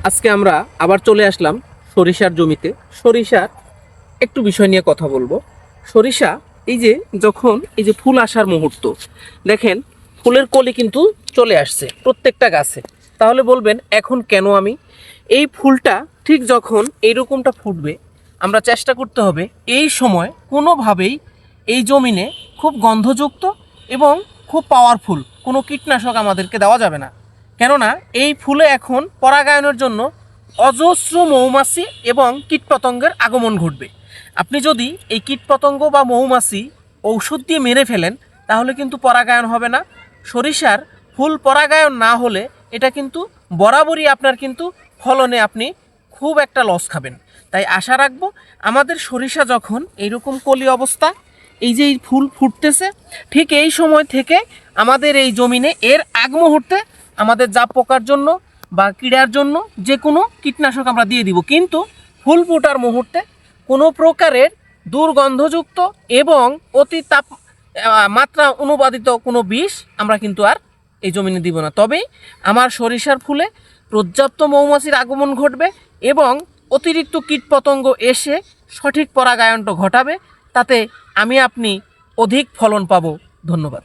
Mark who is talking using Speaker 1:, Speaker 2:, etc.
Speaker 1: আজকে আমরা আবার চলে আসলাম সরিষার জমিতে। সরিষার একটু বিষয় নিয়ে কথা বলবো। সরিষা এই যে যখন এই যে ফুল আসার মুহূর্ত, দেখেন ফুলের কলি কিন্তু চলে আসছে প্রত্যেকটা গাছে। তাহলে বলবেন এখন কেন আমি এই ফুলটা ঠিক যখন এইরকমটা ফুটবে, আমরা চেষ্টা করতে হবে এই সময় কোনোভাবেই এই জমিনে খুব গন্ধযুক্ত এবং খুব পাওয়ারফুল কোনো কীটনাশক আমাদেরকে দেওয়া যাবে না। কেননা এই ফুলে এখন পরাগায়নের জন্য অজস্র মৌমাছি এবং কীটপতঙ্গের আগমন ঘটবে। আপনি যদি এই কীটপতঙ্গ বা মৌমাছি ঔষধ দিয়ে মেরে ফেলেন তাহলে কিন্তু পরাগায়ন হবে না। সরিষার ফুল পরাগায়ন না হলে এটা কিন্তু বরাবরই আপনার কিন্তু ফলনে আপনি খুব একটা লস খাবেন। তাই আশা রাখবো আমাদের সরিষা যখন এইরকম কলি অবস্থা, এই যে এই ফুল ফুটতেছে, ঠিক এই সময় থেকে আমাদের এই জমিনে এর আগ মুহূর্তে আমাদের জাপ পোকার জন্য বা কীড়ার জন্য যে কোনো কীটনাশক আমরা দিয়ে দিব। কিন্তু ফুল ফোটার মুহূর্তে কোনো প্রকারের দুর্গন্ধযুক্ত এবং অতি তাপ মাত্রা অনুবাদিত কোনো বিষ আমরা কিন্তু আর এই জমিনে দিব না। তবেই আমার সরিষার ফুলে পর্যাপ্ত মৌমাছির আগমন ঘটবে এবং অতিরিক্ত কীটপতঙ্গ এসে সঠিক পরাগায়নটা ঘটাবে। তাতে আমি আপনি অধিক ফলন পাবো। ধন্যবাদ।